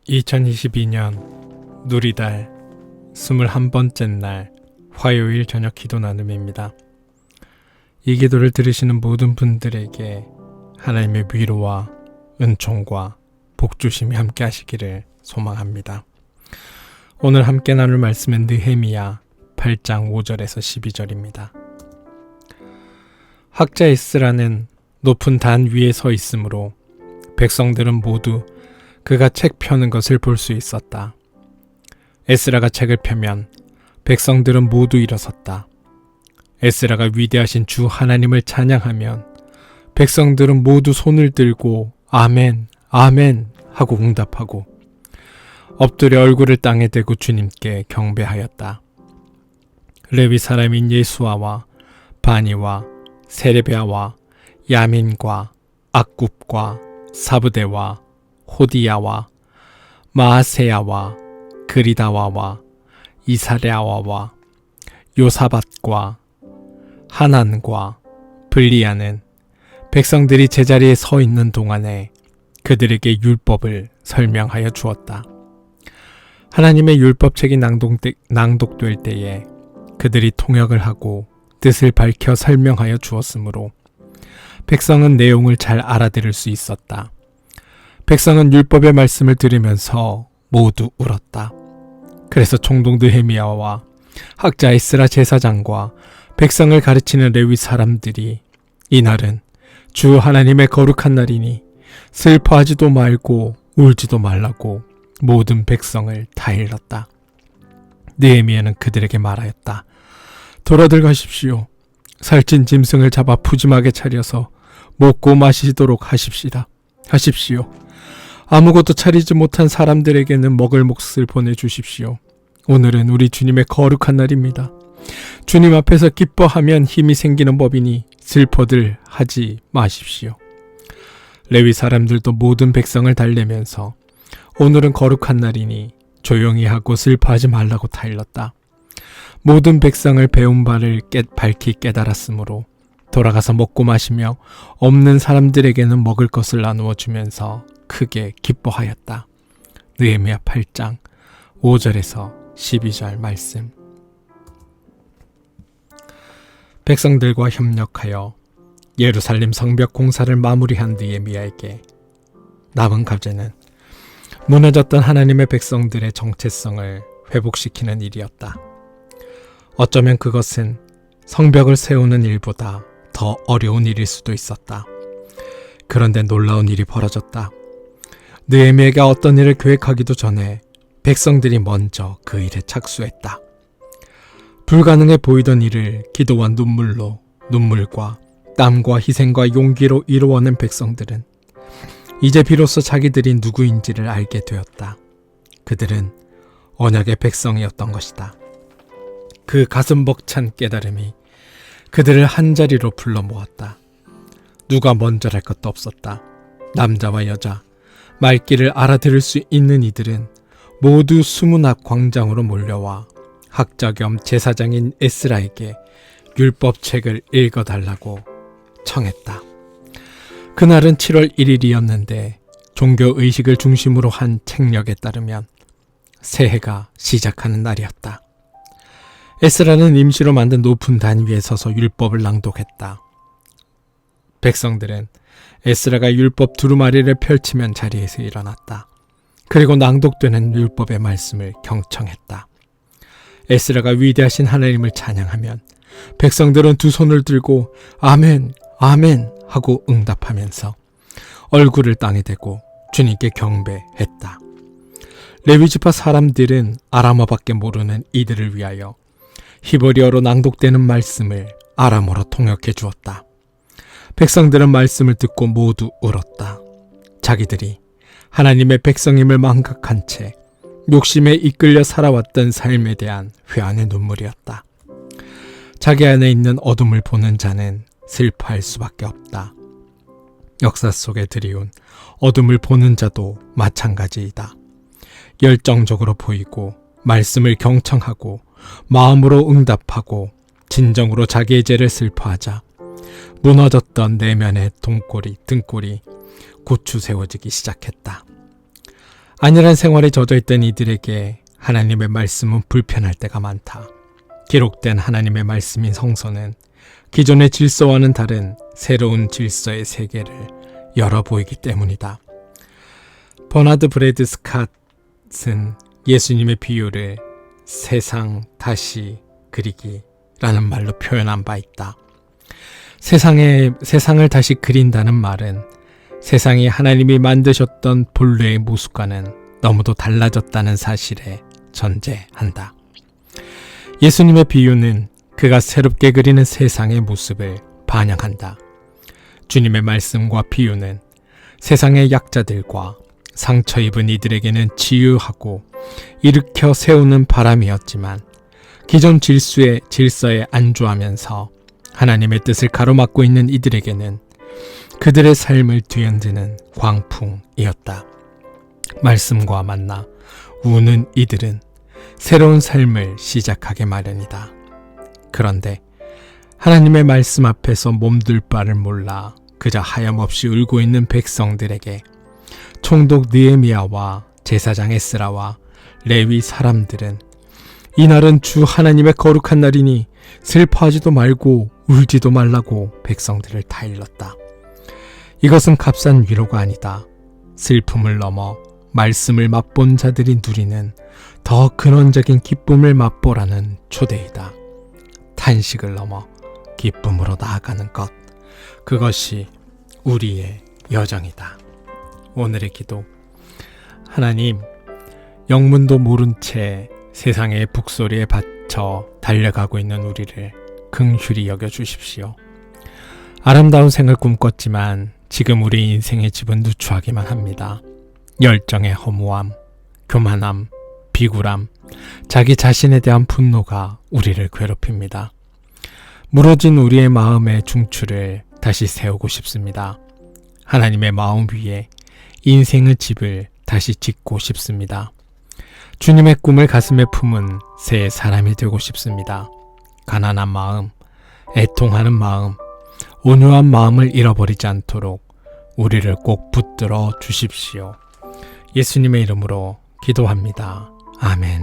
2022년 누리달 21번째 날 화요일 저녁 기도 나눔입니다. 이 기도를 들으시는 모든 분들에게 하나님의 위로와 은총과 복주심이 함께 하시기를 소망합니다. 오늘 함께 나눌 말씀은 느헤미야 8장 5절에서 12절입니다. 학자 에스라는 높은 단 위에 서 있으므로 백성들은 모두 그가 책 펴는 것을 볼 수 있었다. 에스라가 책을 펴면 백성들은 모두 일어섰다. 에스라가 위대하신 주 하나님을 찬양하면 백성들은 모두 손을 들고 아멘, 아멘 하고 응답하고 엎드려 얼굴을 땅에 대고 주님께 경배하였다. 레위 사람인 예수아와 바니와 세레베아와 야민과 악굽과 사브데와 호디야와 마아세야와 그리다와와 이사랴와와 요사밧과 하난과 블리야는 백성들이 제자리에 서 있는 동안에 그들에게 율법을 설명하여 주었다. 하나님의 율법책이 낭독될 때에 그들이 통역을 하고 뜻을 밝혀 설명하여 주었으므로 백성은 내용을 잘 알아들을 수 있었다. 백성은 율법의 말씀을 들으면서 모두 울었다. 그래서 총독 느헤미야와 학자 에스라 제사장과 백성을 가르치는 레위 사람들이 이날은 주 하나님의 거룩한 날이니 슬퍼하지도 말고 울지도 말라고 모든 백성을 다 일렀다. 느헤미야는 그들에게 말하였다. 돌아들 가십시오. 살찐 짐승을 잡아 푸짐하게 차려서 먹고 마시도록 하십시오. 아무것도 차리지 못한 사람들에게는 먹을 몫을 보내주십시오. 오늘은 우리 주님의 거룩한 날입니다. 주님 앞에서 기뻐하면 힘이 생기는 법이니 슬퍼들 하지 마십시오. 레위 사람들도 모든 백성을 달래면서 오늘은 거룩한 날이니 조용히 하고 슬퍼하지 말라고 타일렀다. 모든 백성을 배운 바를 밝히 깨달았으므로 돌아가서 먹고 마시며 없는 사람들에게는 먹을 것을 나누어 주면서 크게 기뻐하였다. 느헤미야 8장 5절에서 12절 말씀. 백성들과 협력하여 예루살렘 성벽 공사를 마무리한 느헤미야에게 남은 과제는 무너졌던 하나님의 백성들의 정체성을 회복시키는 일이었다. 어쩌면 그것은 성벽을 세우는 일보다 더 어려운 일일 수도 있었다. 그런데 놀라운 일이 벌어졌다. 느헤미야가 어떤 일을 계획하기도 전에 백성들이 먼저 그 일에 착수했다. 불가능해 보이던 일을 기도와 눈물과 땀과 희생과 용기로 이루어낸 백성들은 이제 비로소 자기들이 누구인지를 알게 되었다. 그들은 언약의 백성이었던 것이다. 그 가슴 벅찬 깨달음이 그들을 한자리로 불러 모았다. 누가 먼저랄 것도 없었다. 남자와 여자, 말귀를 알아들을 수 있는 이들은 모두 수문 앞 광장으로 몰려와 학자 겸 제사장인 에스라에게 율법책을 읽어달라고 청했다. 그날은 7월 1일이었는데 종교의식을 중심으로 한 책력에 따르면 새해가 시작하는 날이었다. 에스라는 임시로 만든 높은 단 위에 서서 율법을 낭독했다. 백성들은 에스라가 율법 두루마리를 펼치면 자리에서 일어났다. 그리고 낭독되는 율법의 말씀을 경청했다. 에스라가 위대하신 하나님을 찬양하면 백성들은 두 손을 들고 아멘, 아멘 하고 응답하면서 얼굴을 땅에 대고 주님께 경배했다. 레위지파 사람들은 아람어밖에 모르는 이들을 위하여 히브리어로 낭독되는 말씀을 아람어로 통역해 주었다. 백성들은 말씀을 듣고 모두 울었다. 자기들이 하나님의 백성임을 망각한 채 욕심에 이끌려 살아왔던 삶에 대한 회한의 눈물이었다. 자기 안에 있는 어둠을 보는 자는 슬퍼할 수밖에 없다. 역사 속에 드리운 어둠을 보는 자도 마찬가지이다. 열정적으로 보이고 말씀을 경청하고 마음으로 응답하고 진정으로 자기의 죄를 슬퍼하자 무너졌던 내면의 등골이 고추 세워지기 시작했다. 안일한 생활에 젖어있던 이들에게 하나님의 말씀은 불편할 때가 많다. 기록된 하나님의 말씀인 성서는 기존의 질서와는 다른 새로운 질서의 세계를 열어 보이기 때문이다. 버나드 브래드 스캇은 예수님의 비유를 세상 다시 그리기라는 말로 표현한 바 있다. 세상을 다시 그린다는 말은 세상이 하나님이 만드셨던 본래의 모습과는 너무도 달라졌다는 사실에 전제한다. 예수님의 비유는 그가 새롭게 그리는 세상의 모습을 반영한다. 주님의 말씀과 비유는 세상의 약자들과 상처 입은 이들에게는 치유하고 일으켜 세우는 바람이었지만 기존 질서에 안주하면서 하나님의 뜻을 가로막고 있는 이들에게는 그들의 삶을 뒤흔드는 광풍이었다. 말씀과 만나 우는 이들은 새로운 삶을 시작하게 마련이다. 그런데 하나님의 말씀 앞에서 몸둘 바를 몰라 그저 하염없이 울고 있는 백성들에게 총독 느헤미야와 제사장 에스라와 레위 사람들은 이날은 주 하나님의 거룩한 날이니 슬퍼하지도 말고 울지도 말라고 백성들을 타일렀다. 이것은 값싼 위로가 아니다. 슬픔을 넘어 말씀을 맛본 자들이 누리는 더 근원적인 기쁨을 맛보라는 초대이다. 탄식을 넘어 기쁨으로 나아가는 것, 그것이 우리의 여정이다. 오늘의 기도. 하나님, 영문도 모른 채 세상의 북소리에 받쳐 달려가고 있는 우리를 긍휼히 여겨주십시오. 아름다운 생을 꿈꿨지만 지금 우리 인생의 집은 누추하기만 합니다. 열정의 허무함, 교만함, 비굴함, 자기 자신에 대한 분노가 우리를 괴롭힙니다. 무너진 우리의 마음의 중추를 다시 세우고 싶습니다. 하나님의 마음 위에 인생의 집을 다시 짓고 싶습니다. 주님의 꿈을 가슴에 품은 새 사람이 되고 싶습니다. 가난한 마음, 애통하는 마음, 온유한 마음을 잃어버리지 않도록 우리를 꼭 붙들어 주십시오. 예수님의 이름으로 기도합니다. 아멘.